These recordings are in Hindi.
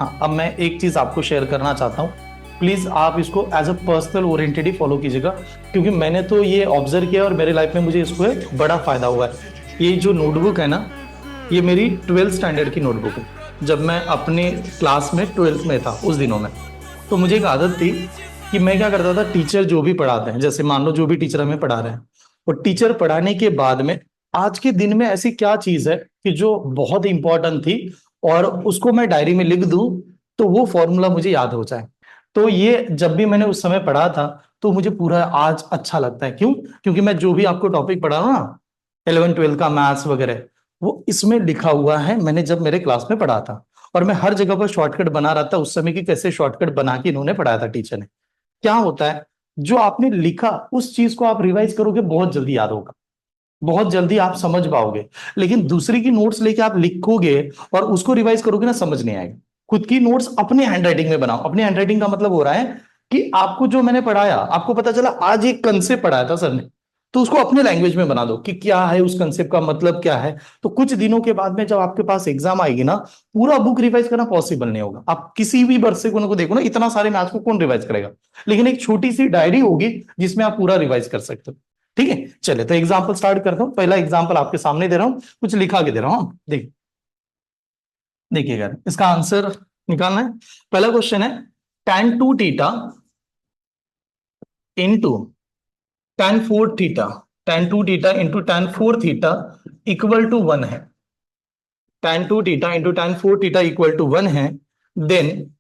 हाँ, अब मैं एक चीज आपको शेयर करना चाहता हूँ। प्लीज आप इसको एज अ पर्सनल ओरिएंटेड ही फॉलो कीजिएगा, क्योंकि मैंने तो ये ऑब्जर्व किया और मेरे लाइफ में मुझे इसको एक बड़ा फायदा हुआ है। ये जो नोटबुक है ना, ये मेरी 12th स्टैंडर्ड की नोटबुक है। जब मैं अपने क्लास में 12th में था उस दिनों में, तो मुझे एक आदत थी कि मैं क्या करता था, टीचर जो भी पढ़ाते हैं, जैसे मान लो जो भी टीचर हमें पढ़ा रहे हैं, और टीचर पढ़ाने के बाद में आज के दिन में ऐसी क्या चीज है कि जो बहुत इंपॉर्टेंट थी और उसको मैं डायरी में लिख दूं तो वो फॉर्मूला मुझे याद हो जाए। तो ये जब भी मैंने उस समय पढ़ा था तो मुझे पूरा आज अच्छा लगता है। क्यों? क्योंकि मैं जो भी आपको टॉपिक पढ़ा रहा हूं ना, 11th 12th का मैथ्स वगैरह, वो इसमें लिखा हुआ है, मैंने जब मेरे क्लास में पढ़ा था। और मैं हर जगह पर शॉर्टकट बना रहा था उस समय की, कैसे शॉर्टकट बना के इन्होंने पढ़ाया था टीचर ने। क्या होता है, जो आपने लिखा उस चीज को आप रिवाइज करोगे, बहुत जल्दी याद होगा, बहुत जल्दी आप समझ पाओगे। लेकिन दूसरी की नोट्स लेके आप लिखोगे और उसको रिवाइज करोगे ना, समझ नहीं आएगा। खुद की नोट्स अपने हैंडराइटिंग में बनाओ। अपने हैंडराइटिंग का मतलब हो रहा है कि आपको जो मैंने पढ़ाया, आपको पता चला आज एक कंसेप्ट पढ़ाया था सर ने, तो उसको अपने लैंग्वेज में बना दो कि क्या है उस कंसेप्ट का मतलब क्या है। तो कुछ दिनों के बाद में जब आपके पास एग्जाम आएगी ना, पूरा बुक रिवाइज करना पॉसिबल नहीं होगा। आप किसी भी वर्ष को देखो ना, इतना सारे मैथ्स को कौन रिवाइज करेगा। लेकिन एक छोटी सी डायरी होगी जिसमें आप पूरा रिवाइज कर सकते हो। ठीक है, चले तो एग्जाम्पल स्टार्ट करता हूं। पहला एग्जाम्पल आपके सामने दे रहा हूं, कुछ लिखा के दे रहा हूं। देखिएगा, इसका आंसर निकालना है। पहला क्वेश्चन है, tan 2 theta into tan 4 theta, tan 2 theta into tan 4 theta equal to 1 है। tan 2 theta into tan 4 theta equal to 1 है। Then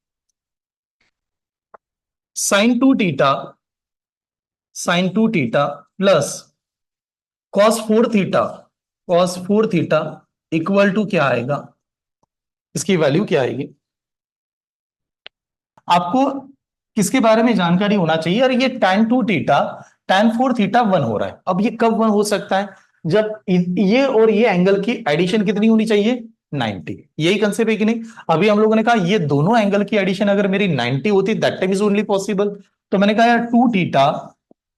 sin 2 theta, sin 2 theta plus cos 4 theta, cos 4 theta equal to क्या आएगा, इसकी वैल्यू क्या आएगी। आपको किसके बारे में जानकारी होना चाहिए, और ये tan 2 थीटा tan 4 थीटा 1 हो रहा है। अब ये कब 1 हो सकता है, जब ये और ये एंगल की एडिशन कितनी होनी चाहिए, 90। यही कंसेप्ट है कि नहीं। अभी हम लोगों ने कहा ये दोनों एंगल की एडिशन अगर मेरी 90 होती, that time is only possible. तो मैंने कहा यार 2 थीटा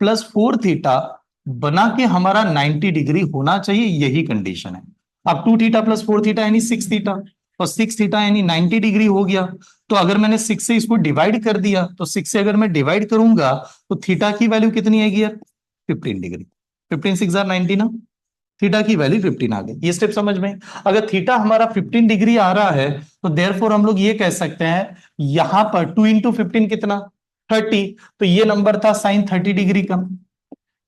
प्लस 4 थीटा बना के हमारा 90 डिग्री होना चाहिए, यही कंडीशन है। अब 2 थीटा प्लस 4 थीटा यानी 6 थीटा, और 6 थीटा यानी 90 डिग्री हो गया। तो अगर मैंने 6 से इसको डिवाइड कर दिया, तो 6 से अगर मैं डिवाइड करूंगा तो थीटा की वैल्यू कितनी आएगी यार, 15 डिग्री। 15 6 90 ना, थीटा की वैल्यू 15 आ गई। ये स्टेप समझ में। अगर थीटा हमारा 15 डिग्री आ रहा है, तो देयरफॉर हम लोग ये कह सकते हैं, यहां पर 2 इंटू 15 कितना, 30। तो ये नंबर था साइन 30 डिग्री का,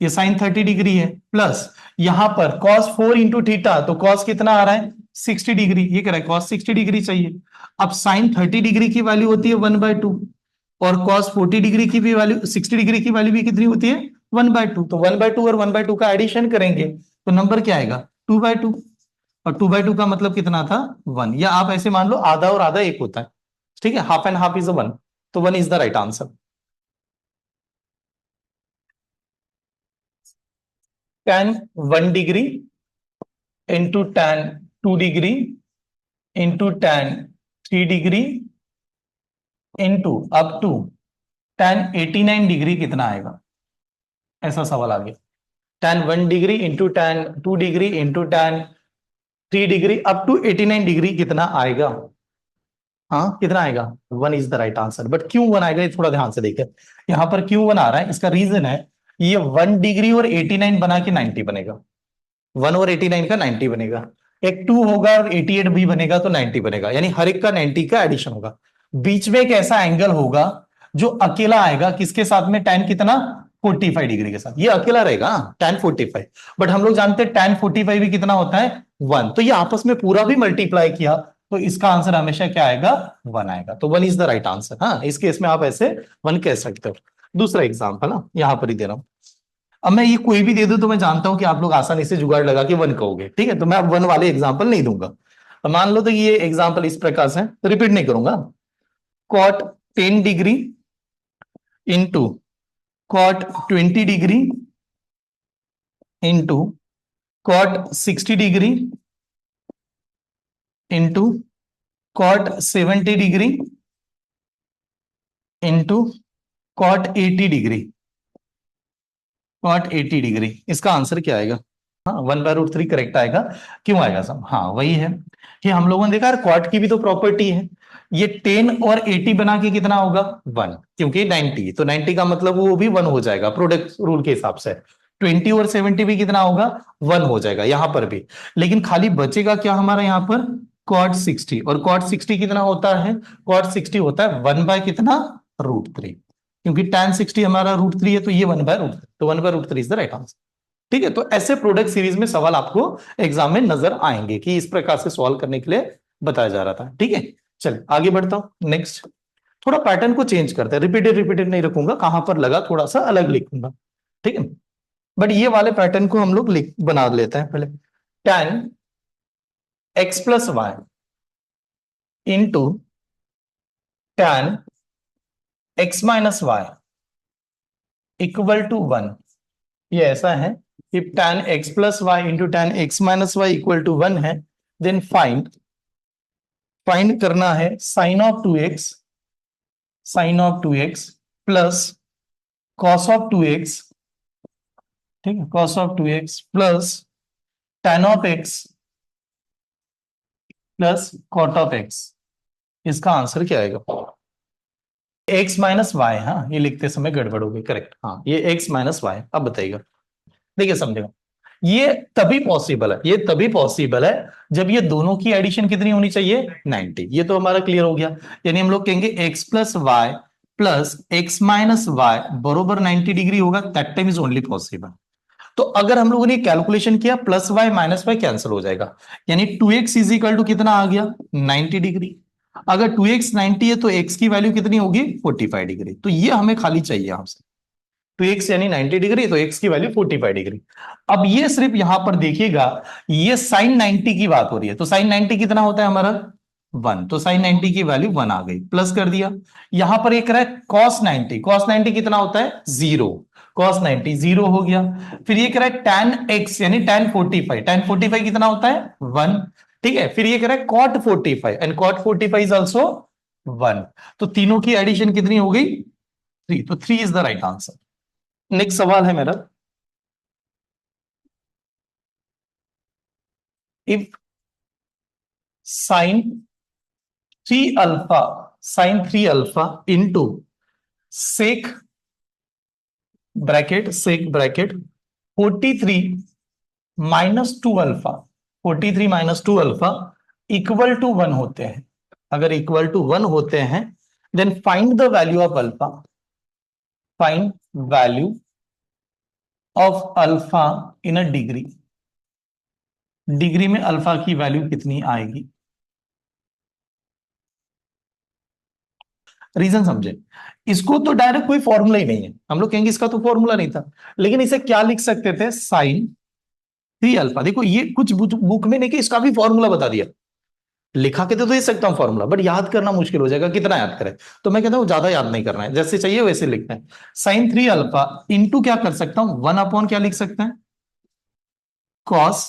ये साइन 30 डिग्री है। प्लस यहां पर cos 4 इंटू थीटा, तो cos कितना आ रहा है, 60 डिग्री। ये कह रहा है cos 60 डिग्री चाहिए। अब साइन 30 डिग्री की वैल्यू होती है 1/2, और cos 40 डिग्री की भी वैल्यू, 60 डिग्री की वैल्यू भी कितनी होती है, 1/2। तो 1/2 और 1/2 का एडिशन करेंगे तो नंबर क्या आएगा, 2/2। और 2/2 का मतलब कितना था, 1। या आप ऐसे मान लो आधा और आधा एक होता है, ठीक है, हाफ एंड हाफ इज 1। तो 1 is the right answer. tan 1 degree into tan 2 degree into tan 3 degree into up to tan 89 degree कितना आएगा, ऐसा सवाल आ गया। tan 1 degree into tan 2 degree into tan 3 degree up to 89 degree कितना आएगा। हाँ, कितना आएगा, 1 is the right answer. But क्यों 1 आएगा, ये थोड़ा ध्यान से देखें। यहां पर क्यों 1 आ रहा है, इसका रीजन है, ये 1 डिग्री और 89 बना के 90 बनेगा। 1 और 89 का 90 बनेगा। एक 2 होगा और 88 भी बनेगा तो 90 बनेगा, यानी हर एक का 90 का एडिशन होगा। बीच में एक ऐसा एंगल होगा जो अकेला आएगा, किसके साथ में, tan कितना, 45 डिग्री के साथ। ये अकेला रहेगा tan 45। बट हम लोग जानते हैं tan 45 भी कितना होता है, 1। तो ये आपस में पूरा भी मल्टीप्लाई किया तो इसका आंसर हमेशा क्या आएगा, 1 आएगा। तो 1 इज द राइट आंसर। हाँ, इस केस में आप ऐसे 1 कह सकते हो। दूसरा एग्जाम्पल ना यहां पर ही दे रहा हूं। अब मैं ये कोई भी दे दूं तो मैं जानता हूं कि आप लोग आसानी से जुगाड़ लगा के 1 कहोगे, ठीक है। तो मैं अब 1 वाले एग्जाम्पल नहीं दूंगा। तो मान लो तो ये एग्जाम्पल इस प्रकार से, रिपीट नहीं करूंगा। cot 10 degree into cot 20 degree into cot 60 degree into cot 70 degree into cot 80 degree, cot 80 degree. इसका आंसर क्या आएगा, हाँ 1/√3 करेक्ट आएगा। क्यों आएगा सब, हाँ वही है कि हम लोगों ने देखा यार क्वाड की भी तो प्रॉपर्टी है। ये 10 और 80 बना के कितना होगा 1, क्योंकि 90, तो 90 का मतलब वो भी 1 हो जाएगा प्रोडक्ट रूल के हिसाब से। 20 और 70 भी कितना होगा 1 हो जाएगा यहां पर भी। लेकिन खाली बचेगा क्या हमारा यहां पर cot 60, और cot 60 कितना होता है, cot 60 होता है 1 बाय कितना √3, क्योंकि tan 60 हमारा √3 है, तो ये 1 बाय √3, तो 1 by √3 is the right answer. ठीक है, तो ऐसे प्रोडक्ट सीरीज में सवाल आपको एग्जाम में नजर आएंगे कि इस प्रकार से सॉल्व करने के लिए बताया जा रहा था। ठीक है, चलिए आगे बढ़ता हूं नेक्स्ट। थोड़ा पैटर्न को चेंज करते हैं, रिपीटेड रिपीटेड नहीं रखूंगा, कहां पर लगा थोड़ा सा अलग लिखूंगा। ठीक है, बट ये वाले पैटर्न को हम लोग लिख बना लेते हैं पहले। tan x plus y into tan x minus y equal to 1। ये ऐसा है, if tan x plus y into tan x minus y equal to 1 है, देन फाइंड करना है sine of 2x plus cos of 2x। ठीक है, cos of 2x plus tan of x plus cot of x। इसका आंसर क्या आएगा, x माइनस वाई। हाँ, ये लिखते समय गड़बड़ हो गई, करेक्ट, हाँ ये x माइनस वाई। अब बताइएगा, देखिए समझेगा, ये तभी पॉसिबल है जब ये दोनों की एडिशन कितनी होनी चाहिए 90। ये तो हमारा क्लियर हो गया, यानी हम लोग कहेंगे x plus y plus x minus y बरोबर 90 डिग्री होगा, that time is only possible. तो अगर हम लोगों ने कैलकुलेशन किया plus y minus y cancel हो जाएगा, यानी 2x इज इक्वल टू कितना आ गया 90 डिग्री। अगर 2x 90 है तो x की वैल्यू कितनी होगी 45 डिग्री। तो ये हमें खाली चाहिए आपसे, 2x यानी 90 डिग्री, तो x की वैल्यू 45 डिग्री। अब ये सिर्फ यहां पर देखिएगा, ये साइन 90 की बात हो रही है, तो साइन 90 कितना होता है हमारा 1, तो साइन 90 की वैल्यू 1 आ गई, प्लस कर दिया। यहां पर एक रहा है कॉस 90, कॉस 90 कितना होता है 0, कॉस 90 0 हो गया। फिर ये कह रहा है tan x यानी tan 45 कितना होता है 1। ठीक है, फिर ये कह रहा है cot 45 and cot 45 is also 1। तो तीनों की एडिशन कितनी हो गई 3, तो 3 is the right answer. Next सवाल है मेरा, if sine 3 alpha into sec bracket 43 minus two alpha equal to 1 होते हैं, अगर इक्वल टू 1 होते हैं, then find the value of alpha, find value of alpha in a degree. Degree में अल्फा की वैल्यू कितनी आएगी। रीजन समझे, इसको तो डायरेक्ट कोई फॉर्मूला ही नहीं है, हम लोग कहेंगे इसका तो फॉर्मूला नहीं था, लेकिन इसे क्या लिख सकते थे साइन 3 अल्फा। देखो ये कुछ बुक में नहीं कि इसका भी फॉर्मूला बता दिया, लिखा के तो दे सकता हूं फॉर्मूला, बट याद करना मुश्किल हो जाएगा, कितना याद करें। तो मैं कहता हूं ज्यादा याद नहीं करना है, जैसे चाहिए वैसे लिखते हैं। साइन 3 अल्फा इंटू क्या कर सकता हूं 1 अपॉन क्या लिख सकते हैं कॉस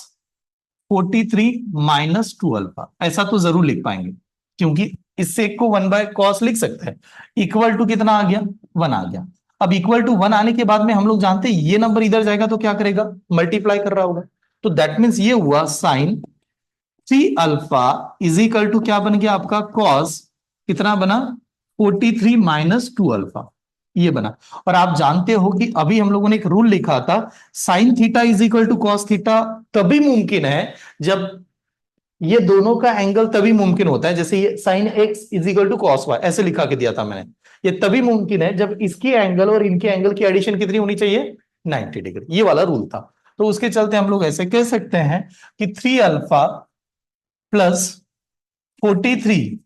43 माइनस 2 अल्फा। ऐसा तो जरूर लिख पाएंगे, क्योंकि इससे एक को 1 बाय कॉस लिख सकते हैं। इक्वल टू कितना आ गया 1 आ गया। अब इक्वल टू 1 आने के बाद में हम लोग जानते हैं ये नंबर इधर जाएगा तो क्या करेगा मल्टीप्लाई कर रहा होगा, तो दैट मीन्स ये हुआ sine 3 alpha is equal to क्या बन गया आपका कॉस कितना बना 43 माइनस 2 अल्फा, ये बना। और आप जानते हो कि अभी हम लोगों ने एक रूल लिखा था sine theta is equal to cos theta तभी मुमकिन है जब ये दोनों का एंगल, तभी मुमकिन होता है, जैसे ये sine x is equal to cos y ऐसे लिखा के दिया था मैंने, ये तभी मुमकिन है जब इसके एंगल और इनके एंगल की एडिशन कितनी होनी चाहिए 90 डिग्री, ये वाला रूल था। तो उसके चलते हम लोग ऐसे कह सकते हैं कि 3 alpha plus 43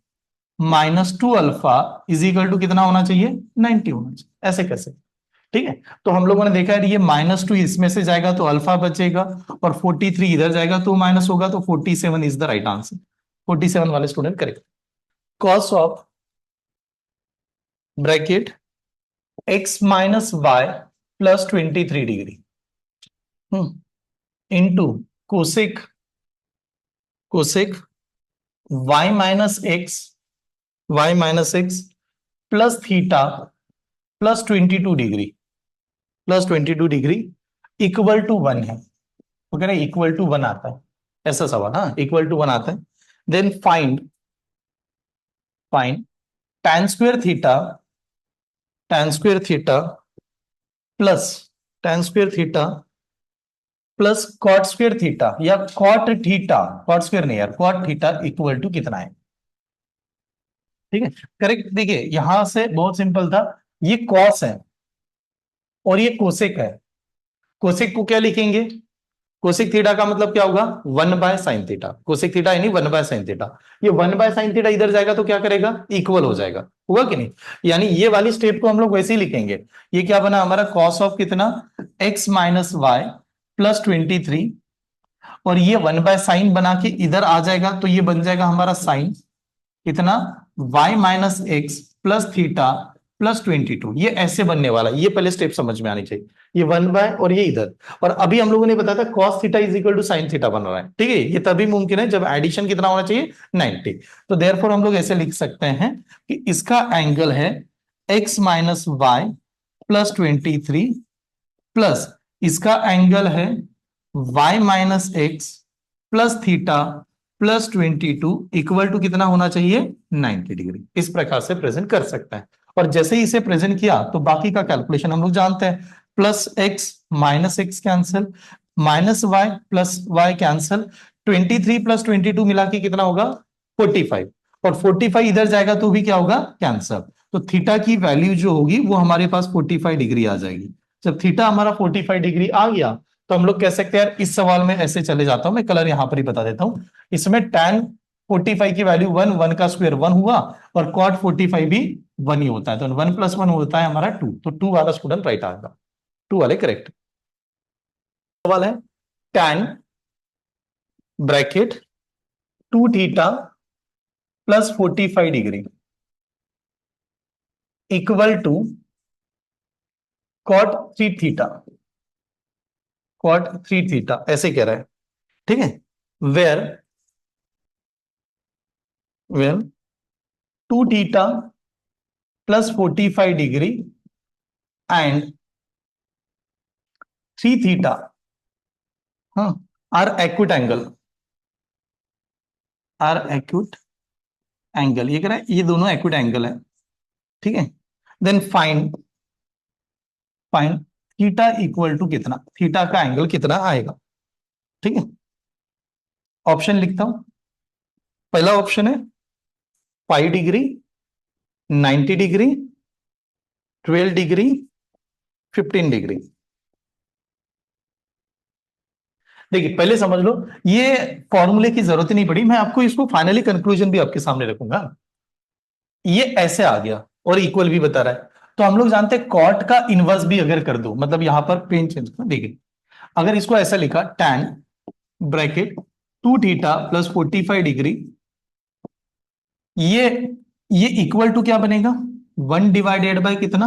minus 2 alpha is equal to कितना होना चाहिए 90 होना चाहिए, ऐसे कैसे। ठीक है, तो हम लोगों ने देखा है ये -2 इसमें से जाएगा तो अल्फा बचेगा, और 43 इधर जाएगा तो माइनस होगा, तो 47 इज द राइट आंसर। 47 वाले student correct. Cos of bracket x minus y plus 23 degree into cosec cosec y minus x plus theta plus 22 degree equal to 1 है, तो कह रहे इक्वल टू 1 आता है, ऐसा सवाल, हाँ इक्वल टू 1 आता है। Then find fine tan square theta plus tan square theta plus cot square theta या कॉट स्क्वायर नहीं यार, कॉट थीटा इक्वल टू कितना है? ठीक है, करेक्ट। देखिए यहां से बहुत सिंपल था, ये कॉस है और ये कोसेक है। कोसेक को क्या लिखेंगे? कोसेक थीटा का मतलब क्या होगा? 1/sin theta. कोसेक थीटा यानी 1/sin थीटा। ये 1/sin थीटा इधर जाएगा तो क्या करेगा? इक्वल हो जाएगा, हुआ कि नहीं? यानी ये वाली स्टेप को हम लोग वैसे ही लिखेंगे। ये क्या बना हमारा? कॉस ऑफ कितना? x माइनस वाई प्लस 23, और ये 1/sin बना के इधर आ जाएगा तो ये बन जाएगा हमारा साइन कितना? y minus x plus theta plus 22। ये ऐसे बनने वाला है, ये पहले स्टेप समझ में आनी चाहिए। ये 1 बाय और ये इधर, और अभी हम लोगों ने बताया था cos theta is equal to sin theta बन रहा है। ठीक है, ये तभी मुमकिन है जब एडिशन कितना होना चाहिए? 90। तो देयरफॉर हम लोग ऐसे लिख सकते हैं कि इसका एंगल है x minus y plus 23 plus इसका एंगल है y minus x plus theta plus 22 equal to कितना होना चाहिए? 90 डिग्री। इस प्रकार से प्रेजेंट कर सकते हैं। और जैसे ही इसे प्रेजेंट किया तो बाकी का कैलकुलेशन हम लोग जानते हैं। Plus x minus x cancel, minus y plus y cancel, 23 plus 22 मिला के कितना होगा? 45। और 45 इधर जाएगा तो भी क्या होगा? कैंसिल। तो थीटा की वैल्यू जो होगी वो हमारे पास 45 डिग्री आ जाएगी। जब थीटा हमारा 45 डिग्री आ गया तो हम लोग कह सकते हैं यार, इस सवाल में ऐसे चले जाता हूं मैं, कलर यहां पर ही बता देता हूं। इसमें tan 45 की वैल्यू 1, 1 का स्क्वायर 1 हुआ, और cot 45 भी 1 ही होता है, तो 1 प्लस 1 होता है हमारा 2। तो 2 वाला स्टूडेंट राइट आएगा, 2 वाले करेक्ट। सवाल है tan bracket 2 theta plus 45 degree equal to cot 3 theta, cot 3 theta ऐसे कह रहा है। ठीक है, where where 2 theta plus 45 degree and 3 theta हाँ are acute angle, are acute angle, ये कह रहा है ये दोनों एक्यूट एंगल है। ठीक है, then find find theta equal to कितना, थीटा का एंगल कितना आएगा। ठीक है, ऑप्शन लिखता हूं। पहला ऑप्शन है 5 डिग्री, 90 डिग्री, 12 डिग्री, 15 डिग्री। देखिए पहले समझ लो, ये फॉर्मूले की जरूरत ही नहीं पड़ी, मैं आपको इसको फाइनली कंक्लूजन भी आपके सामने रखूंगा। ये ऐसे आ गया और इक्वल भी बता रहा है, तो हम लोग जानते हैं कॉट का इनवर्स भी अगर कर दो, मतलब यहां पर पेन चेंज कर, देखिए अगर इसको ऐसा लिखा tan bracket 2 theta plus 45 degree, ये ये इक्वल टू क्या बनेगा? 1 डिवाइडेड बाय कितना?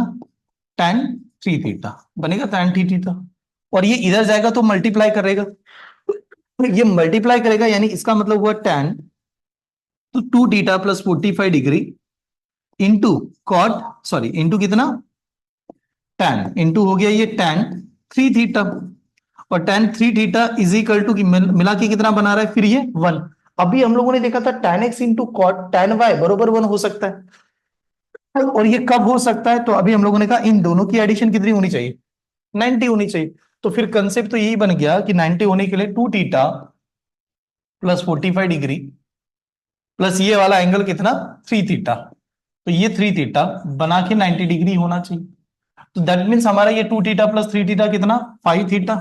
tan 3 थीटा बनेगा, tan 3 थीटा। और ये इधर जाएगा तो मल्टीप्लाई करेगा, ये मल्टीप्लाई करेगा यानी इसका मतलब हुआ tan तो 2 theta plus 45 degree into cot, sorry into कितना? tan इंटू हो गया ये tan 3 थीटा, और tan 3 theta is equal to मिला के कितना बना रहा है फिर ये 1। अभी हम लोगों ने देखा था tan x into cot tan y बरोबर 1 हो सकता है, और ये कब हो सकता है? तो अभी हम लोगों ने कहा इन दोनों की एडिशन कितनी होनी चाहिए? 90 होनी चाहिए। तो फिर कंसेप्ट तो यही बन गया कि 90 होने के लिए 2 थीटा प्लस 45 डिग्री प्लस ये वाला एंगल कितना? 3 थीटा, तो ये 3 थीटा बना के 90 डिग्री होना चाहिए। तो दैट मीन्स हमारा ये 2 थीटा प्लस 3 थीटा कितना? 5 थीटा,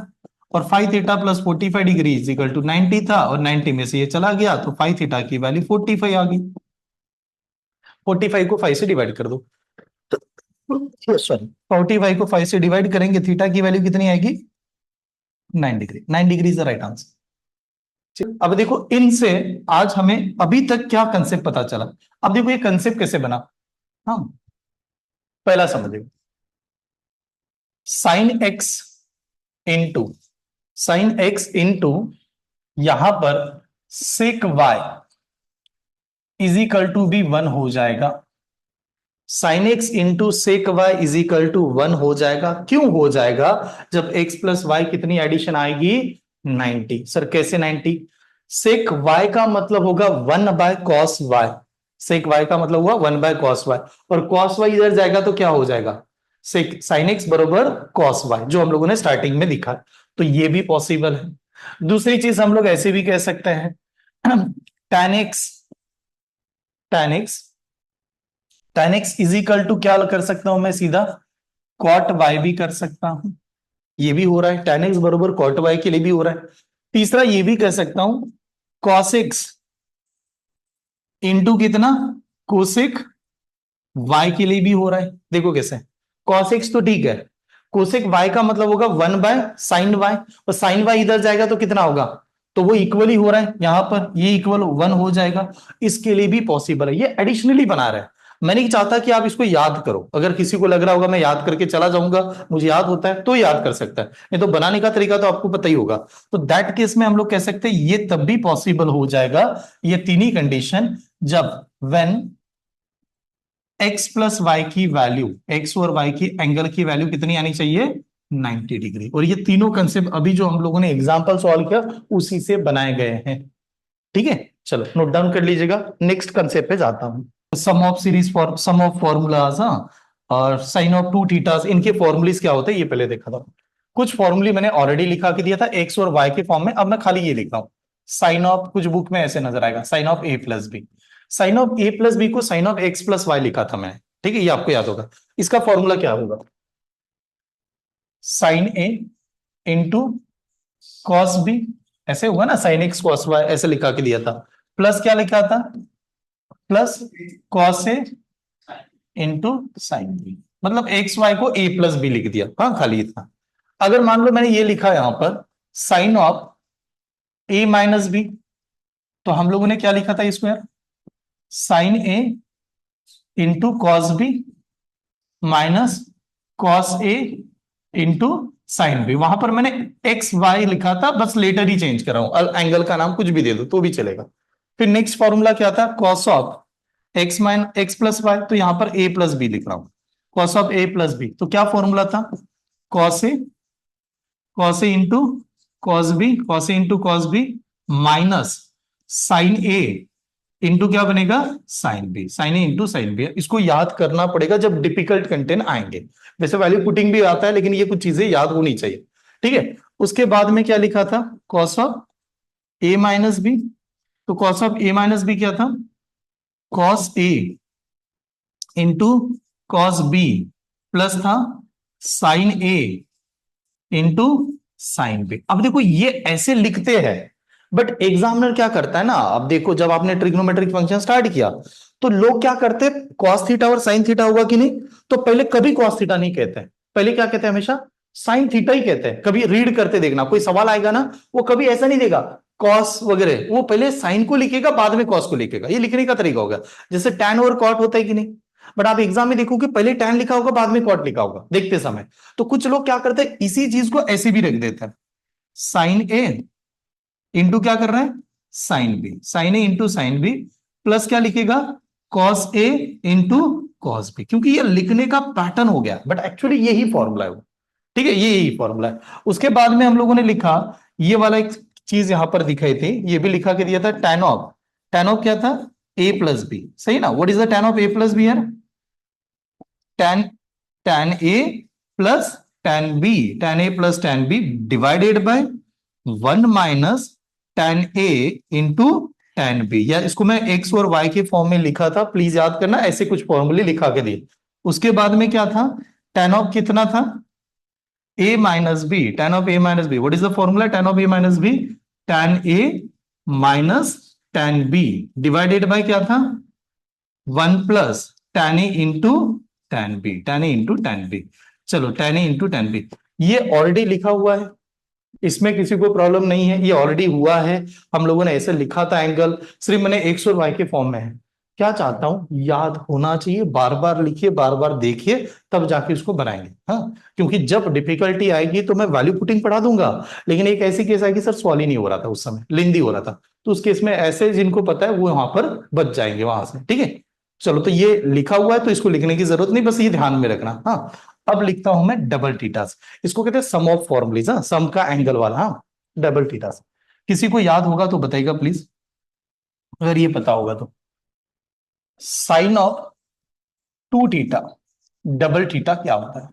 और 5 theta plus 45 degree is equal to 90 था, और 90 में से ये चला गया तो 5 थीटा की वैल्यू 45 आ गई। 45 को 5 से डिवाइड कर दो, सॉरी 45 को 5 से डिवाइड करेंगे, थीटा की वैल्यू कितनी आएगी? 9 degree. 9 degree is the right answer. अब देखो इनसे आज हमें अभी तक क्या कंसेप्ट पता चला। अब देखो ये कंसेप्ट कैसे बना। हाँ, पहला समझिए, sine x into sine x into यहां पर sec y is equal to भी 1 हो जाएगा। Sine x into sec y is equal to 1 हो जाएगा। क्यों हो जाएगा? जब x प्लस वाई कितनी एडिशन आएगी? 90। सर कैसे 90? सेक y का मतलब होगा 1 by cos y, sec y का मतलब हुआ 1/cos वाई, और cos वाई इधर जाएगा तो क्या हो जाएगा, सेक साइन एक्स बरोबर cos वाई, जो हम लोगों ने स्टार्टिंग में दिखा। तो ये भी पॉसिबल है। दूसरी चीज हम लोग ऐसे भी कह सकते हैं tan x, tan x, tan x is equal to क्या कर सकता हूं मैं सीधा, cot y भी कर सकता हूं। ये भी हो रहा है, tan x बरोबर cot y के लिए भी हो रहा है। तीसरा ये भी कह सकता हूं cos x इंटू कितना, कोसेक y के लिए भी हो रहा है। देखो कैसे, cos x तो ठीक है, कोसेक y का मतलब होगा 1/sin y, और sin y इधर जाएगा तो कितना होगा, तो वो इक्वल ही हो रहा है, यहां पर ये इक्वल 1 हो जाएगा। इसके लिए भी पॉसिबल है, ये एडिशनली बना रहा है। मैं नहीं चाहता कि आप इसको याद करो, अगर किसी को लग रहा होगा मैं याद करके चला जाऊंगा, मुझे याद होता है तो याद कर सकता है, नहीं तो बनाने का तरीका तो आपको पता ही होगा। तो दैट केस में हम लोग कह सकते हैं ये तब भी पॉसिबल हो जाएगा, ये तीन ही कंडीशन, जब व्हेन x प्लस वाई की वैल्यू, x और y की एंगल की वैल्यू कितनी आनी चाहिए, 90 डिग्री। और ये तीनों कंसेप्ट अभी जो हम लोगों ने एग्जांपल सॉल्व किया उसी से बनाए गए हैं। ठीक है, चलो नोट डाउन कर लीजिएगा, नेक्स्ट कंसेप्ट पे जाता हूं। Sum of series for some of formulas, हाँ, और साइन ऑफ टू थीटास, इनके फॉर्मूलेस क्या होते हैं ये पहले देखा था। कुछ फॉर्मूले मैंने ऑलरेडी लिखा के दिया था एक्स और वाई के फॉर्म में, अब मैं खाली ये लिख रहा हूं। साइन ऑफ, कुछ बुक में ऐसे नजर आएगा, sine of A plus B, sine of A plus B को sine of X plus Y लिखा था मैंने, ठीक है, ये आपको याद होगा। इसका फॉर्मूला क्या होगा, sign A into cos B, ऐसे हुआ ना, साइन एक्स कॉस वाई ऐसे लिखा के दिया था, प्लस क्या लिखा था, plus cos A into sine B, मतलब एक्स वाई को ए प्लस बी लिख दिया, हाँ खाली इतना। अगर मान लो मैंने ये लिखा यहां पर sine of A minus B, तो हम लोगों ने क्या लिखा था इसको यार, sine A into cos B minus cos A into sine B. वहां पर मैंने एक्स वाई लिखा था, बस लेटर ही चेंज कर रहा हूं, एंगल का नाम कुछ भी दे दो तो भी चलेगा। फिर नेक्स्ट फॉर्मूला क्या था, cos of X mine X plus Y, तो यहां पर ए प्लस बी लिख रहा हूं, cos of A plus B, तो क्या फॉर्मूला था, cos A, cos A into cos B, cos A into cos B minus sine A into क्या बनेगा, sine B, sine A into sine B. इसको याद करना पड़ेगा जब डिफिकल्ट कंटेंट आएंगे, वैसे वैल्यू पुटिंग भी आता है लेकिन ये कुछ चीजें याद होनी चाहिए। ठीक है, उसके बाद में क्या लिखा था, cos of A minus B, तो cos of A minus B क्या था, cos A into cos B plus था sine A into sine B. अब देखो ये ऐसे लिखते हैं, बट एग्जामिनर क्या करता है ना, अब देखो जब आपने ट्रिग्नोमेट्रिक फंक्शन स्टार्ट किया तो लोग क्या करते हैं, कॉस थीटा और साइन थीटा होगा कि नहीं, तो पहले कभी कॉस थीटा नहीं कहते हैं, पहले क्या कहते हैं, हमेशा साइन थीटा ही कहते हैं। कभी रीड करते देखना, कोई सवाल आएगा ना, वो कभी ऐसा नहीं देगा कॉस वगैरह, वो पहले साइन को लिखेगा बाद में कॉस को लिखेगा, ये लिखने का तरीका होगा। जैसे टैन और कॉट होता है कि नहीं, बट आप एग्जाम में देखोगे पहले टैन लिखा होगा बाद में कॉट लिखा होगा देखते समय। तो कुछ लोग क्या करते हैं, इसी चीज को ऐसे भी रख देते हैं, साइन ए इंटू क्या कर रहे हैं, sign B, sine A into sine B plus क्या लिखेगा, cos A into cos B, क्योंकि ये लिखने का पैटर्न हो गया, बट एक्चुअली यही फॉर्मूला है वो। ठीक है, ये यही फॉर्मूला है। उसके बाद में हम लोगों ने लिखा ये वाला एक चीज यहां पर दिखाई थी, ये भी लिखा के दिया था, टैन ऑफ, टैन ऑफ क्या था, ए प्लस बी, सही ना, what is the tan of A plus B यार, tan, tan A plus tan B, tan A plus tan B divided by 1 minus tan A into tan B, या इसको मैं एक्स और वाई के फॉर्म में लिखा था, प्लीज याद करना, ऐसे कुछ फॉर्मूले लिखा के दिए। उसके बाद में क्या था, टैन ऑफ कितना था, A minus B, tan of A minus B, what is the formula, tan of A minus B, tan A minus tan B divided by क्या था, 1 plus tan A into tan B, tan A into tan B. चलो tan A into tan B, ये ऑलरेडी लिखा हुआ है, इसमें किसी को प्रॉब्लम नहीं है, ये ऑलरेडी हुआ है, हम लोगों ने ऐसे लिखा था एंगल, सिर्फ मैंने एक्स और वाई के फॉर्म में है। क्या चाहता हूं, याद होना चाहिए, बार बार लिखिए, बार बार देखिए, तब जाके उसको बनाएंगे। हाँ, क्योंकि जब डिफिकल्टी आएगी तो मैं वैल्यू पुटिंग पढ़ा दूंगा, लेकिन एक ऐसी केस आएगी सर सॉल्व ही नहीं हो रहा था उस समय, लेंदी हो रहा था, तो उस केस में ऐसे जिनको पता है वो वहां पर बच जाएंगे वहां से। ठीक है, चलो तो ये लिखा हुआ है तो इसको लिखने की जरूरत नहीं, बस ये ध्यान में रखना। हाँ, अब लिखता हूं मैं डबल थीटास, इसको कहते हैं सम ऑफ फॉर्मूलीज, हाँ, सम का एंगल वाला, हाँ, डबल थीटास। किसी को याद होगा तो बताइएगा प्लीज, अगर ये पता होगा तो। Sine of two theta double theta क्या होता है?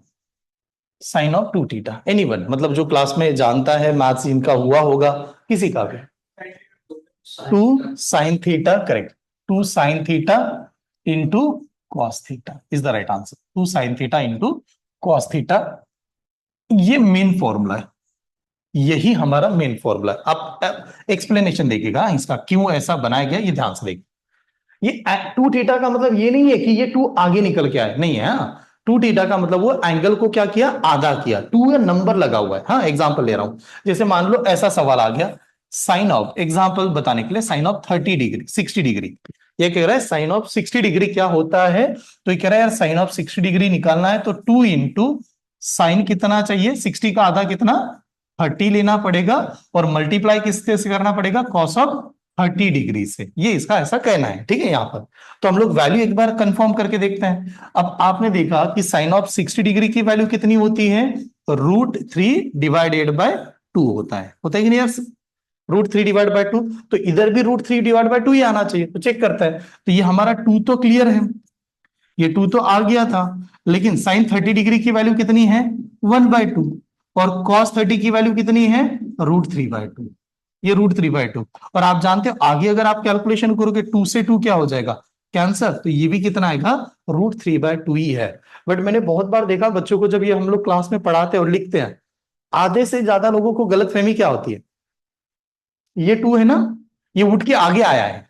Sine of two theta, anyone, मतलब जो क्लास में जानता है, मैथ्स इनका हुआ होगा किसी का भी। Two sine theta, correct. Two sine theta into cos theta is the right answer. Two sine theta into cos theta, ये मेन फॉर्मूला है, यही हमारा मेन फॉर्मूला है। आप एक्सप्लेनेशन देखिएगा इसका क्यों ऐसा बनाया गया, ये ध्यान से देखिए। ये टू थीटा का मतलब ये नहीं है कि ये टू आगे निकल के आए, नहीं है। हाँ, टू थीटा का मतलब वो एंगल को क्या किया, आधा किया। टू नंबर लगा हुआ है। हाँ, एग्जांपल ले रहा हूं, जैसे मान लो ऐसा सवाल आ गया, साइन ऑफ, एग्जांपल बताने के लिए, साइन ऑफ 30 डिग्री, 60 डिग्री। ये कह रहा है साइन ऑफ 60 डिग्री क्या होता है, तो ये कह रहा है यार साइन ऑफ 60 डिग्री निकालना है तो टू इंटू साइन कितना चाहिए, 60 का आधा कितना, 30 लेना पड़ेगा, और मल्टीप्लाई किससे से करना पड़ेगा, कॉस ऑफ 30 डिग्री से। ये इसका ऐसा कहना है, ठीक है। यहां पर तो हम लोग वैल्यू एक बार कंफर्म करके देखते हैं। अब आपने देखा कि साइन ऑफ 60 डिग्री की वैल्यू कितनी होती है, √3/2 होता है कि नहीं यार, √3/2। तो इधर भी √3/2 ही आना चाहिए, तो चेक करता है। तो ये हमारा टू तो क्लियर है, ये टू तो आ गया था, लेकिन साइन 30 डिग्री की वैल्यू कितनी है, 1/2, और कॉस 30 की वैल्यू कितनी है, √3/2। ये √3/2, और आप जानते हो आगे अगर आप कैलकुलेशन करोगे, टू से टू क्या हो जाएगा, कैंसर, तो ये भी कितना आएगा, √3/2 ही है। बट मैंने बहुत बार देखा बच्चों को, जब ये हम लोग क्लास में पढ़ाते हैं और लिखते हैं, आधे से ज्यादा लोगों को गलतफहमी क्या होती है, ये टू है ना, ये उठ के आगे आया है,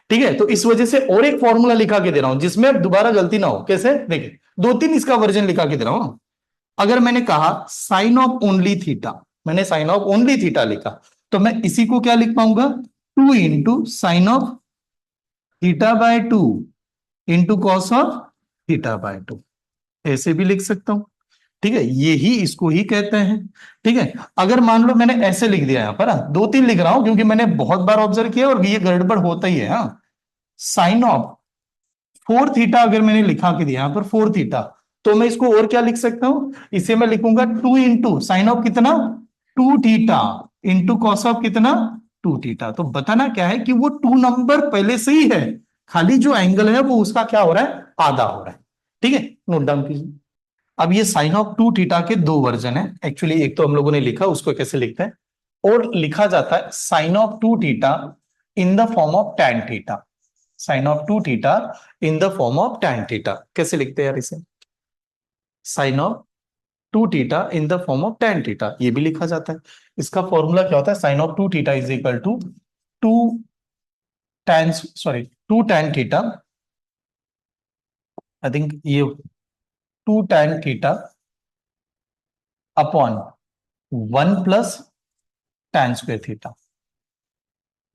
ठीक है। तो इस वजह से और एक फॉर्मूला लिखा के दे रहा हूं जिसमें अब दोबारा गलती ना हो। कैसे, देखिए, दो तीन इसका वर्जन लिखा के दे रहा हूं। अगर मैंने कहा साइन ऑफ ओनली थीटा, मैंने साइन ऑफ ओनली थीटा लिखा, तो मैं इसी को क्या लिख पाऊंगा, टू इंटू साइन ऑफ थीटा/2 इंटू कॉस ऑफ थीटा/2, ऐसे भी लिख सकता हूं, ठीक है। यही इसको ही कहते हैं, ठीक है। अगर मान लो मैंने ऐसे लिख दिया यहां पर, दो तीन लिख रहा हूं क्योंकि मैंने बहुत बार ऑब्जर्व किया और ये गड़बड़ होता ही है। हाँ, साइन ऑफ 4 थीटा अगर मैंने लिखा के दिया यहां पर 4 थीटा, तो मैं इसको और क्या लिख सकता हूं, इसे मैं लिखूंगा टू इंटू साइन ऑफ कितना, 2 थीटा इंटू कॉस ऑफ कितना, 2 थीटा। तो बताना क्या है कि वो टू नंबर पहले से ही है, खाली जो एंगल है वो उसका क्या हो रहा है, आधा हो रहा है, ठीक है। नोट डाउन कीजिए। अब ये साइन ऑफ 2 थीटा के दो वर्जन है एक्चुअली, एक तो हम लोगों ने लिखा, उसको कैसे लिखते हैं, और लिखा जाता है sine of 2 theta in the form of tan theta. Sine of 2 theta in the form of tan theta, कैसे लिखते हैं यार इसे, sine of 2 theta in the form of tan theta, ये भी लिखा जाता है। इसका फॉर्मूला क्या होता है, sine of 2 theta is equal to two two tan theta, I think ये 2 tan थीटा अपॉन 1 + tan²थीटा।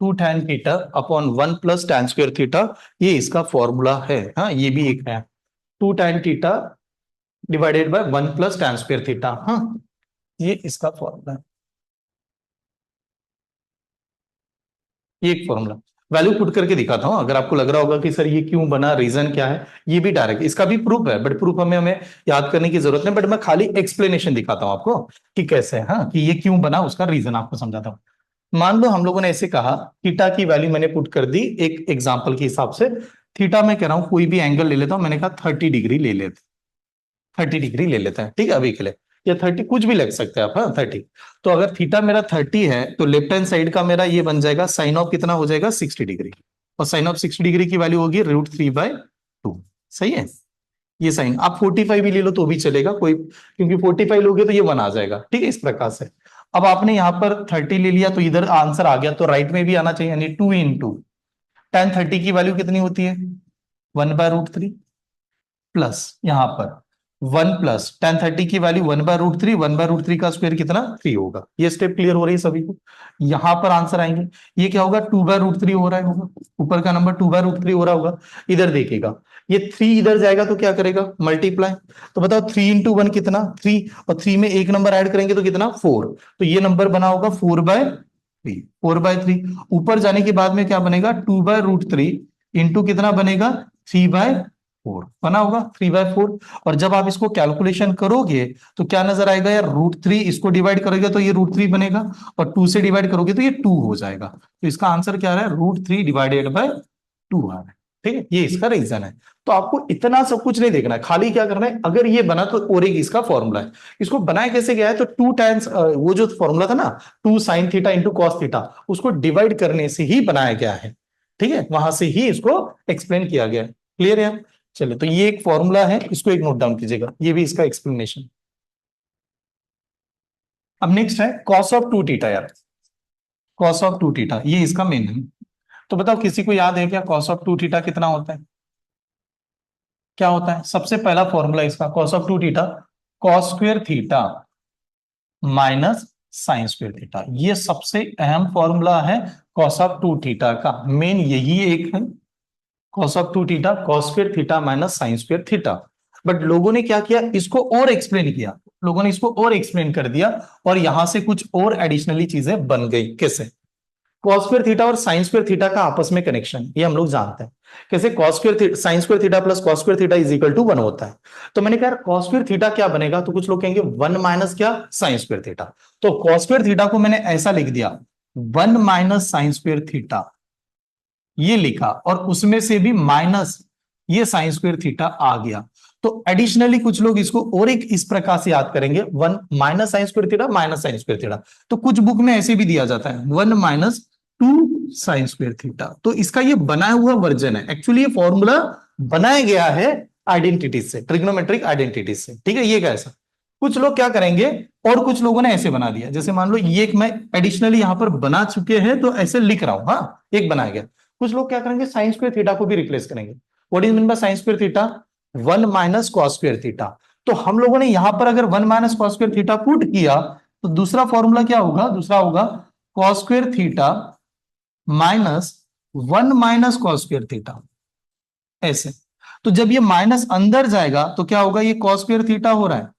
2 tan थीटा अपॉन 1 + tan²थीटा, ये इसका फॉर्मूला है। हाँ, ये भी एक है, 2 tan थीटा डिवाइडेड बाय 1 + tan²थीटा। हाँ, ये इसका फॉर्मूला है, ये एक फॉर्मूला। वैल्यू पुट करके दिखाता हूं, अगर आपको लग रहा होगा कि सर ये क्यों बना, रीजन क्या है, ये भी डायरेक्ट इसका भी प्रूफ है, बट प्रूफ हमें हमें याद करने की जरूरत नहीं, बट मैं खाली एक्सप्लेनेशन दिखाता हूं आपको कि कैसे है। हाँ, कि ये क्यों बना, उसका रीजन आपको समझाता हूं। मान लो हम लोगों ने ऐसे कहा, थीटा की वैल्यू मैंने पुट कर दी एक एग्जांपल के हिसाब से। थीटा मैं कह रहा हूं कोई भी एंगल ले लेता हूं, मैंने कहा 30 डिग्री ले लेते, 30 डिग्री ले लेते हैं, ठीक है, अभी के लिए, या 30 कुछ भी लग सकते हैं आप। हाँ, 30। तो अगर थीटा मेरा 30 है तो लेफ्ट हैंड साइड का मेरा ये बन जाएगा, साइन ऑफ कितना हो जाएगा, 60 डिग्री, और साइन ऑफ 60 डिग्री की वैल्यू होगी √3/2। सही है। ये साइन आप 45 भी ले लो तो भी चलेगा कोई, क्योंकि 45 लोगे तो ये 1 आ जाएगा, ठीक है, इस प्रकार से। अब आपने यहां पर 30 ले लिया तो इधर आंसर आ गया, तो राइट में भी आना चाहिए, यानी 2 इंटू tan 30 की वैल्यू कितनी होती है, 1/√3, प्लस यहां पर 1 + tan 30 की वैल्यू 1/√3, 1/√3 का स्क्वायर कितना, 3 होगा। ये स्टेप क्लियर हो रही है सभी को। यहां पर आंसर आएंगे, ये क्या होगा, 2/√3 हो रहा है होगा, ऊपर का नंबर 2/√3 हो रहा होगा। इधर देखिएगा, ये 3 इधर जाएगा तो क्या करेगा, मल्टीप्लाई। तो बताओ 3 × 1 कितना, 3, और 3 में एक नंबर ऐड करेंगे तो कितना, 4। तो ये नंबर बना होगा 4/3, 4/3। ऊपर जाने के बाद में क्या बनेगा, 2/√3 इंटू कितना बनेगा, 3/4 बना होगा, 3/4। और जब आप इसको कैलकुलेशन करोगे तो क्या नजर आएगा यार, √3 इसको डिवाइड करोगे तो ये √3 बनेगा, और 2 से डिवाइड करोगे तो ये 2 हो जाएगा। तो इसका आंसर क्या आ रहा है, √3/2 आ रहा है, ठीक है, ये इसका रीजन है। तो आपको इतना सब कुछ नहीं देखना है, खाली क्या करना है, अगर ये बना तो और एक इसका फॉर्मूला है। इसको बनाया कैसे गया है, तो टू टाइम्स वो जो फॉर्मूला था ना, two sine theta into cos theta, उसको डिवाइड करने से ही बनाया गया है। ठीक है, वहां से ही इसको एक्सप्लेन किया गया है। क्लियर है? चलिए, तो ये एक फॉर्मूला है, इसको एक नोट डाउन कीजिएगा, ये भी इसका एक्सप्लेनेशन। अब नेक्स्ट है कॉस ऑफ टू थीटा यार, कॉस ऑफ टू थीटा, ये इसका मेन है। तो बताओ किसी को याद है क्या कॉस ऑफ टू थीटा कितना होता है? क्या होता है सबसे पहला फॉर्मूला इसका, cos of two theta cos square theta minus sine square theta, ये सबसे अहम फॉर्मूला है कॉस ऑफ टू थीटा का, मेन यही एक है। Cos of two theta cos square theta minus sine square theta. But लोगों ने क्या किया, इसको और एक्सप्लेन किया, लोगों ने इसको और एक्सप्लेन कर दिया, और यहां से कुछ और एडिशनली चीजें बन गई। कैसे? कॉस स्क्वायर थीटा और साइन स्क्वायर थीटा का आपस में कनेक्शन ये हम लोग जानते हैं। कैसे? Cos square sine square theta plus cos square theta is equal to 1 होता है। तो मैंने कहा कॉस स्क्वायर थीटा क्या बनेगा, तो कुछ लोग कहेंगे 1 माइनस क्या, साइन स्क्वायर थीटा। तो कॉस स्क्वायर थीटा को मैंने ऐसा लिख दिया 1 माइनस साइन स्क्वायर थीटा, ये लिखा, और उसमें से भी माइनस ये साइन स्क्वायर थीटा आ गया। तो एडिशनली कुछ लोग इसको और एक इस प्रकार से याद करेंगे, 1 minus sine square theta minus sine square theta. तो कुछ बुक में ऐसे भी दिया जाता है 1 माइनस 2 साइन स्क्वायर थीटा। तो इसका ये बनाया हुआ वर्जन है, एक्चुअली ये फॉर्मूला बनाया गया है आइडेंटिटीज से, ट्रिग्नोमेट्रिक आइडेंटिटीज से। ठीक है, ये कैसा, कुछ लोग क्या करेंगे, और कुछ लोगों ने ऐसे बना दिया, जैसे मान लो ये एक मैं एडिशनली यहां पर बना चुके हैं तो ऐसे लिख रहा हूं, हाँ एक बनाया गया। कुछ लोग क्या करेंगे, साइन स्क्वायर थीटा को भी रिप्लेस करेंगे। What is mean by sine square theta, 1 minus cos square theta. तो हम लोगों ने यहां पर अगर 1 minus cos square theta put किया, तो दूसरा फॉर्मूला क्या होगा, दूसरा होगा cos square theta minus 1 minus cos square theta, ऐसे। तो जब ये माइनस अंदर जाएगा तो क्या होगा, ये कॉस स्क्वायर थीटा हो रहा है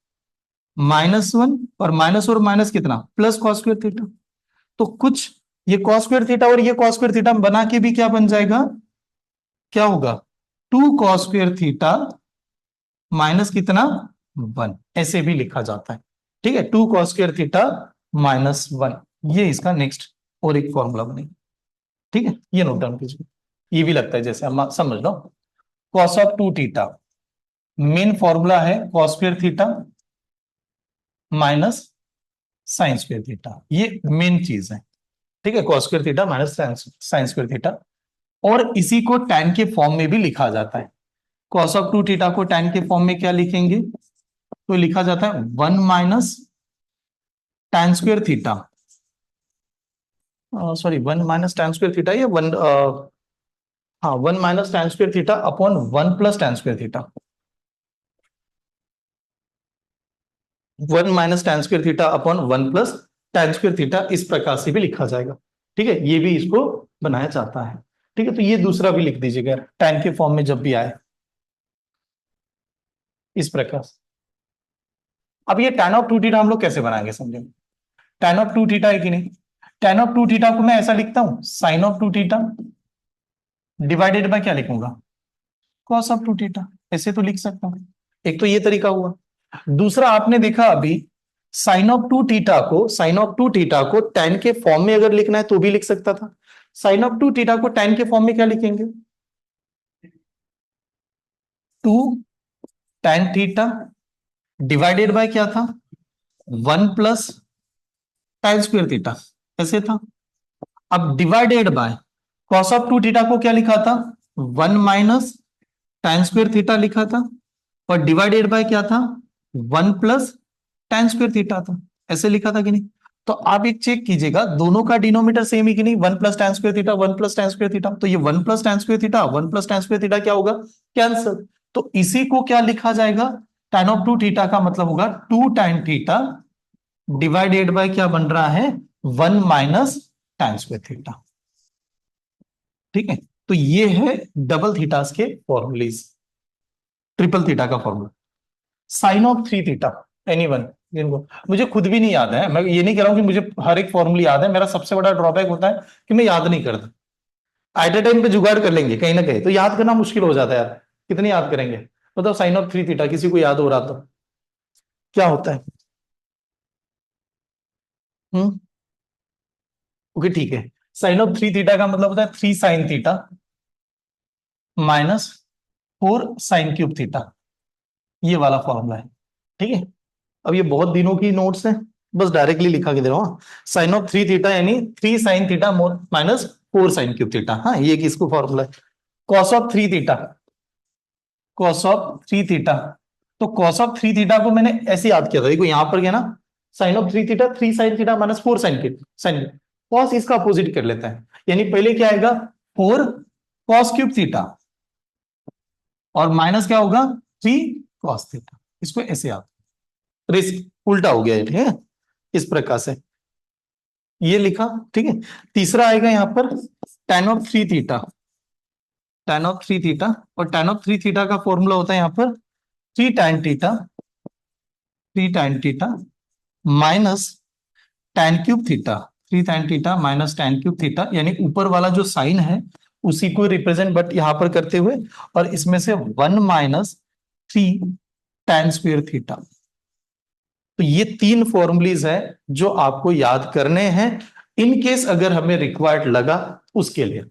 -1, और माइनस कितना, प्लस कॉस स्क्वायर थीटा। तो कुछ ये कॉस स्क्वायर थीटा और ये कॉस स्क्वायर थीटा बना के भी क्या बन जाएगा, क्या होगा, 2 कॉस स्क्वायर थीटा माइनस कितना, 1, ऐसे भी लिखा जाता है। ठीक है, 2 कॉस स्क्वायर थीटा -1, ये इसका नेक्स्ट और एक फॉर्मूला बनेगा। ठीक है, ये नोट डाउन कीजिए, ये भी लगता है जैसे हम समझ लो, cos of two theta main formula है cos square theta minus sine square theta, ये मेन चीज है। ठीक है, cos square theta minus sine square theta, और इसी को tan के फॉर्म में भी लिखा जाता है। कॉस ऑफ टू थीटा को tan के फॉर्म में क्या लिखेंगे, तो लिखा जाता है 1 minus tan square theta, sorry 1 minus tan square theta, ये 1, हाँ 1 minus tan square theta upon 1 plus tan square theta, 1 minus tan square theta upon 1 plus tan square theta, इस प्रकार से भी लिखा जाएगा। ठीक है, ये भी इसको बनाया जाता है। ठीक है, तो ये दूसरा भी लिख दीजिएगा tan के फॉर्म में जब भी आए, इस प्रकार से। अब ये tan ऑफ टू थीटा हम लोग कैसे बनाएंगे समझे, tan ऑफ टू थीटा है कि नहीं, tan ऑफ टू थीटा को मैं ऐसा लिखता हूं sine of two theta divided by क्या लिखूंगा, कॉस ऑफ टू थीटा, ऐसे तो लिख सकता हूं। एक तो ये तरीका हुआ। दूसरा आपने देखा अभी, साइन ऑफ टू थीटा को tan के फॉर्म में अगर लिखना है तो भी लिख सकता था। साइन ऑफ टू थीटा को tan के फॉर्म में क्या लिखेंगे, 2 tan थीटा डिवाइडेड बाय क्या था, 1 प्लस tan स्क्वायर थीटा, ऐसे था। अब divided by cos of two theta को क्या लिखा था, 1 माइनस tan स्क्वायर थीटा लिखा था, और डिवाइडेड बाय क्या था, 1 प्लस tan स्क्वायर थीटा था, ऐसे लिखा था कि नहीं। तो आप एक चेक कीजिएगा, दोनों का डिनोमिनेटर सेम है कि नहीं, 1 plus tan square theta 1 plus tan square theta, तो ये 1 plus tan square theta 1 plus tan square theta क्या होगा, कैंसिल। तो इसी को क्या लिखा जाएगा, tan ऑफ टू थीटा का मतलब होगा 2 tan थीटा डिवाइडेड बाय क्या बन रहा है, 1 माइनस tan स्क्वायर थीटा। ठीक है, तो ये है डबल थीटास के फॉर्मूलेज, ट्रिपल थीटा का formula. Sine of three theta, anyone जिनको, मुझे खुद भी नहीं याद है, मैं ये नहीं कह रहा हूं कि मुझे हर एक फॉर्मूला याद है, मेरा सबसे बड़ा ड्रॉबैक होता है कि मैं याद नहीं करता। एट ए टाइम पे जुगाड़ कर लेंगे कहीं ना कहीं, तो याद करना मुश्किल हो जाता है यार, कितनी याद करेंगे। मतलब साइन ऑफ थ्री थीटा किसी को याद हो रहा तो क्या होता है, हम्म, ओके ठीक है। साइन ऑफ थ्री थीटा का मतलब होता है 3 sine theta minus 4 sine cube theta, ये वाला फॉर्मूला है। ठीक है, अब ये बहुत दिनों की नोट्स है, बस डायरेक्टली लिखा के दे रहा हूं। साइन ऑफ 3 थीटा यानी 3 sine theta minus 4 sine cube theta. हाँ, ये किसको फॉर्मूला है। Cos of 3 theta, cos of 3 theta, तो कॉस ऑफ 3 थीटा को मैंने ऐसे याद किया था, देखो यहां पर क्या ना, sine of 3 theta 3 sine theta minus 4 sine sine, cos इसका अपोजिट कर लेता है, यानी पहले क्या आएगा 4 कॉस क्यूब थीटा और माइनस क्या होगा 3 कॉस थीटा, इसको ऐसे याद, रिस्क उल्टा हो गया है, ठीक है, इस प्रकार से ये लिखा। ठीक है, तीसरा आएगा यहां पर tan of 3 theta, tan of 3 theta, और tan ऑफ 3 थीटा का फॉर्मूला होता है यहां पर 3 tan theta, 3 tan theta minus tan cube theta, 3 tan theta minus tan cube theta, यानी ऊपर वाला जो साइन है उसी को रिप्रेजेंट बट यहां पर करते हुए, और इसमें से 1 माइनस 3 tan स्क्वायर थीटा। तो ये 3 फॉर्मूलीज है जो आपको याद करने हैं इन केस अगर हमें रिक्वायर्ड लगा उसके लिए।